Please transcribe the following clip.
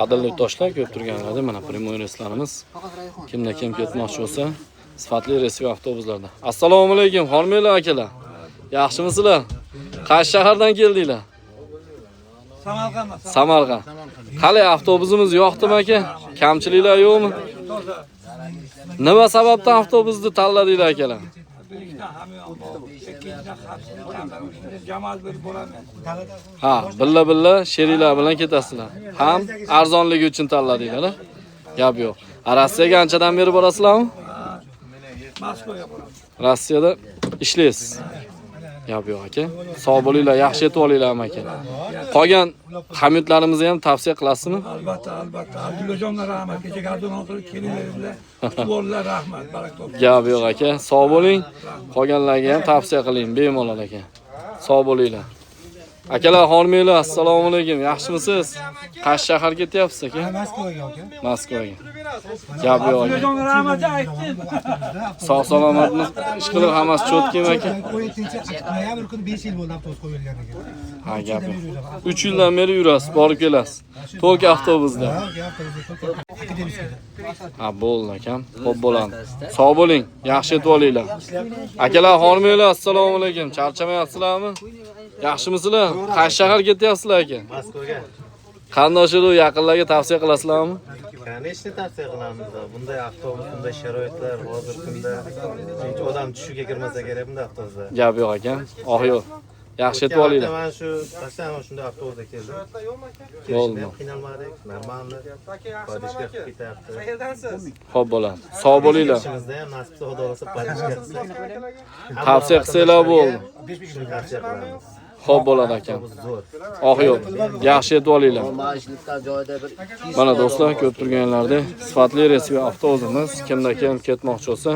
Qadrli do'stlar, ko'p turganlarda mana primoy reyslarimiz. Kimda kim ketmoqchi bo'lsa, sifatli reysiy avtobuslarda. Assalomu alaykum, xormanglar akalar. Yaxshimisizlar? Qaysi shahardan keldinglar? Samarqand. Qalay avtobusimiz yo'qdimi aka? Kamchiliklar yo'qmi? Nima sababdan avtobusni tanladinglar akalar? Ha, billa sheriklar bilan ketasizlar. Ham arzonligi uchun tanladinglar. Gap yo'q. Rossiyaga anchadan beri borasizlarmi? Moskvaga boramiz. Rossiyada ishlaysiz. Gap yo'q aka. Sog' bo'linglar, yaxshi yetib olinglar aka. Qolgan hamyurtlarimizni ham tavsiya qilasizmi? Albatta. Abdullajonga rahmat. Kecha Gardon qilib kelinglar. Futbollar rahmat. Barakatli. Gap yo'q aka. Sog' bo'ling. Qolganlarga ham tavsiya qiling, bemalol aka. Sog' bo'linglar. Akalar, xormanglar, assalomu alaykum. Yaxshimisiz? Qaysi shahar ketyapsiz aka? Moskvaga aka. Moskvaga. Gap yo'q aka. Abdullajonga rahmat aytdim. Sog' salomatmi? Ish qilib hammasi cho'tkim aka. 17-noyabr kuni 5 yil bo'ldi avtobus qo'yilganiga. Ha, gap yo'q. 3 yildan beri yurasiz, borib kelasiz. To'k avtobusda. Ha, bo'ldi akam. Xo'p bo'ladi. Sog' bo'ling, yaxshi yetib olinglar. Akalar, xormanglar, assalomu alaykum. Charchamayapsizlarmi? Yaxshimisizlar? Qaysi shahar ketyapsizlar aka? Moskvaga. Qarindoshlar, yaqinlarga tavsiya qilasizlarmi? Конечно, tavsiya qilamiz. Bunday avtobus, bunday sharoitlar hozirgi kunda hech odam tushiga kirmasa kerak bunday avtobusda. Gap yo'q aka. Oh yo'q. Yaxshi yetib olinglar. Mana shu tasavvur shunday avtobusda keldim. Bo'ldi. Qiynalmadik, normalni. Podishga ketyapti. Xo'p bo'ladi. Sog' bo'linglar. Ishimizda ham nasib xudo olsa podishga. Tavsiya qilsanglar bo'ldi. Shuni tavsiya qilamiz. Xo'p bo'ladi akam. Zo'r. Oh yo'q. Yaxshi yetib olinglar. Mana do'stlar, ko'p turganlarda sifatli reysiy avtobusimiz kimda kim ketmoqchi bo'lsa,